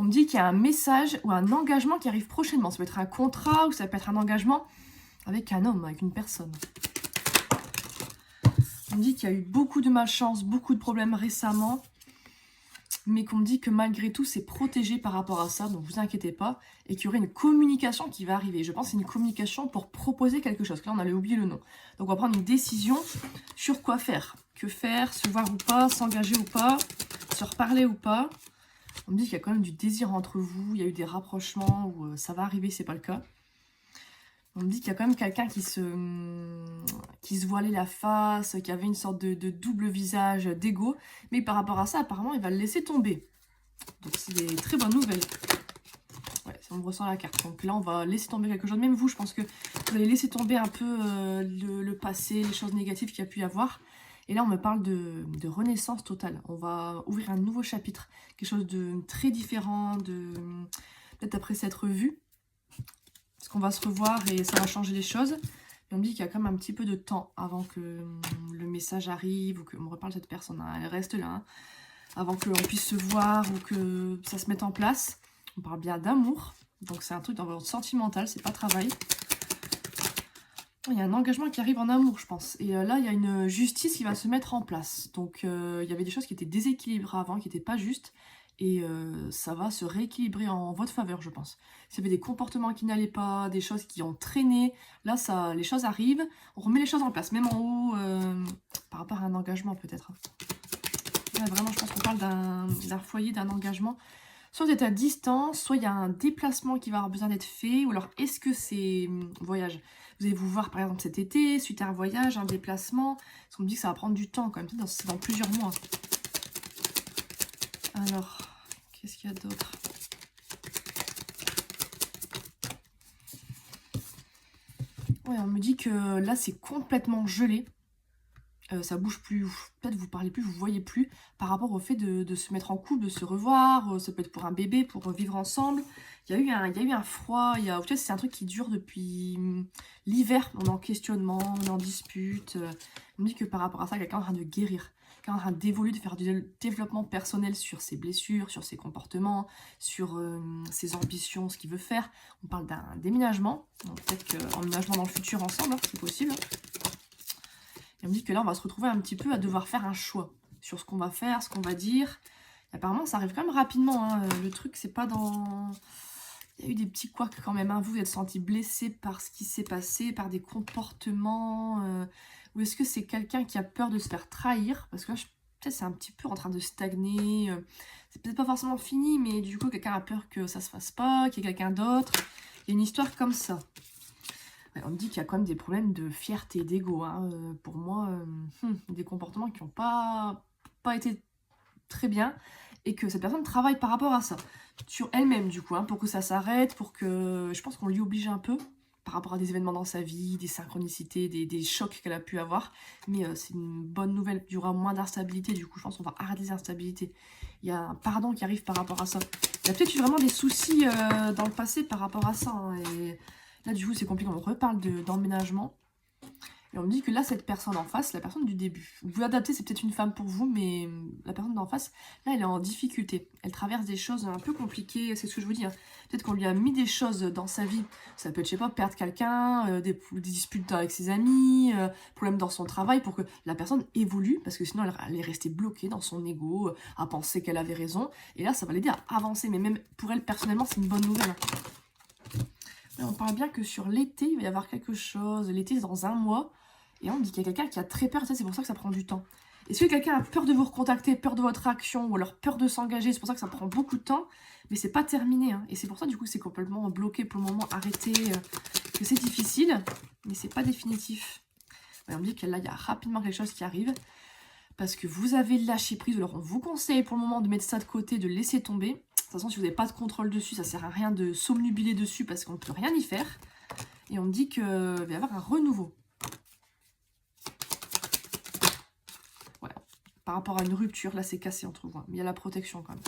On me dit qu'il y a un message ou un engagement qui arrive prochainement. Ça peut être un contrat ou ça peut être un engagement avec un homme, avec une personne. On me dit qu'il y a eu beaucoup de malchance, beaucoup de problèmes récemment, mais qu'on me dit que malgré tout, c'est protégé par rapport à ça, donc vous inquiétez pas, et qu'il y aurait une communication qui va arriver. Je pense que c'est une communication pour proposer quelque chose. Là, on allait oublier le nom. Donc, on va prendre une décision sur quoi faire. Que faire, se voir ou pas, s'engager ou pas, se reparler ou pas. On me dit qu'il y a quand même du désir entre vous, il y a eu des rapprochements, ou ça va arriver, c'est pas le cas. On me dit qu'il y a quand même quelqu'un qui se voilait la face, qui avait une sorte de double visage d'égo. Mais par rapport à ça, apparemment, il va le laisser tomber. Donc, c'est des très bonnes nouvelles. Ouais, si on me ressent la carte. Donc là, on va laisser tomber quelque chose. Même vous, je pense que vous allez laisser tomber un peu le passé, les choses négatives qu'il y a pu y avoir. Et là, on me parle de renaissance totale. On va ouvrir un nouveau chapitre. Quelque chose de très différent, peut-être après s'être vu. Parce qu'on va se revoir et ça va changer les choses. Et on me dit qu'il y a quand même un petit peu de temps avant que le message arrive ou qu'on me reparle de cette personne. Hein. Elle reste là. Hein, avant qu'on puisse se voir ou que ça se mette en place. On parle bien d'amour. Donc c'est un truc dans votre sentimental, c'est pas travail. Il y a un engagement qui arrive en amour, je pense. Et là, il y a une justice qui va se mettre en place. Donc il y avait des choses qui étaient déséquilibrées avant, qui n'étaient pas justes. Et ça va se rééquilibrer en votre faveur, je pense. S'il y avait des comportements qui n'allaient pas, des choses qui ont traîné, là, les choses arrivent. On remet les choses en place, même en haut, par rapport à un engagement, peut-être. Là, vraiment, je pense qu'on parle d'un foyer, d'un engagement. Soit vous êtes à distance, soit il y a un déplacement qui va avoir besoin d'être fait, ou alors est-ce que c'est voyage? Vous allez vous voir, par exemple, cet été, suite à un voyage, un déplacement. Parce qu'on me dit que ça va prendre du temps, quand même, c'est dans plusieurs mois. Alors, qu'est-ce qu'il y a d'autre? Ouais, on me dit que là, c'est complètement gelé. Ça bouge plus, peut-être vous parlez plus, vous voyez plus, par rapport au fait de se mettre en couple, de se revoir, ça peut être pour un bébé, pour vivre ensemble. Il y a eu un froid, peut-être c'est un truc qui dure depuis l'hiver, on est en questionnement, on est en dispute. On me dit que par rapport à ça, quelqu'un est en train de guérir. Quelqu'un est en train d'évoluer, de faire du développement personnel sur ses blessures, sur ses comportements, sur ses ambitions, ce qu'il veut faire. On parle d'un déménagement, donc peut-être qu'emménagement dans le futur ensemble, hein, c'est possible. Et on me dit que là, on va se retrouver un petit peu à devoir faire un choix sur ce qu'on va faire, ce qu'on va dire. Et apparemment, ça arrive quand même rapidement. Hein. Le truc, c'est pas dans... Il y a eu des petits couacs quand même. Hein. Vous êtes senti blessé par ce qui s'est passé, par des comportements. Ou est-ce que c'est quelqu'un qui a peur de se faire trahir? Parce que là, peut-être c'est un petit peu en train de stagner. C'est peut-être pas forcément fini, mais du coup, quelqu'un a peur que ça se fasse pas, qu'il y ait quelqu'un d'autre. Il y a une histoire comme ça. On me dit qu'il y a quand même des problèmes de fierté, d'ego. Hein. Pour moi, des comportements qui n'ont pas été très bien. Et que cette personne travaille par rapport à ça. Sur elle-même, du coup. Hein, pour que ça s'arrête. Pour que... Je pense qu'on l'y oblige un peu. Par rapport à des événements dans sa vie. Des synchronicités. Des chocs qu'elle a pu avoir. Mais c'est une bonne nouvelle. Il y aura moins d'instabilité. Du coup, je pense qu'on va arrêter les instabilités. Il y a un pardon qui arrive par rapport à ça. Il y a peut-être eu vraiment des soucis dans le passé par rapport à ça. Hein, et... Là, du coup, c'est compliqué. On reparle d'emménagement. Et on me dit que là, cette personne en face, la personne du début, vous pouvez adapter, c'est peut-être une femme pour vous, mais la personne d'en face, là, elle est en difficulté. Elle traverse des choses un peu compliquées, c'est ce que je vous dis. Hein. Peut-être qu'on lui a mis des choses dans sa vie. Ça peut être, je sais pas, perdre quelqu'un, des disputes avec ses amis, problèmes dans son travail, pour que la personne évolue, parce que sinon, elle est restée bloquée dans son ego, à penser qu'elle avait raison. Et là, ça va l'aider à avancer. Mais même pour elle, personnellement, c'est une bonne nouvelle. Hein. On parle bien que sur l'été, il va y avoir quelque chose. L'été, c'est dans un mois. Et on dit qu'il y a quelqu'un qui a très peur. C'est pour ça que ça prend du temps. Est-ce que quelqu'un a peur de vous recontacter, peur de votre action, ou alors peur de s'engager? C'est pour ça que ça prend beaucoup de temps. Mais c'est pas terminé. Hein. Et c'est pour ça, du coup, c'est complètement bloqué pour le moment, arrêté. Que c'est difficile, mais c'est pas définitif. Ouais, on me dit que là, il y a rapidement quelque chose qui arrive. Parce que vous avez lâché prise. Alors, on vous conseille pour le moment de mettre ça de côté, de laisser tomber. De toute façon, si vous n'avez pas de contrôle dessus, ça sert à rien de s'omnubiler dessus parce qu'on ne peut rien y faire. Et on me dit qu'il va y avoir un renouveau. Voilà. Par rapport à une rupture, là, c'est cassé entre vous. Mais il y a la protection quand même.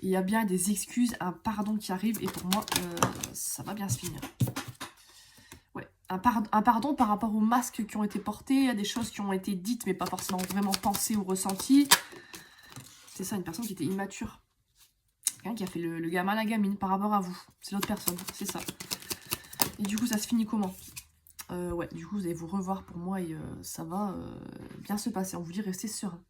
Il y a bien des excuses, un pardon qui arrive. Et pour moi, ça va bien se finir. Ouais. Un pardon par rapport aux masques qui ont été portés, à des choses qui ont été dites, mais pas forcément vraiment pensées ou ressenties. C'est ça, une personne qui était immature. Quelqu'un qui a fait le gamin, la gamine par rapport à vous. C'est l'autre personne, c'est ça. Et du coup, ça se finit comment? Ouais, du coup, vous allez vous revoir pour moi et ça va bien se passer. On vous dit restez serein.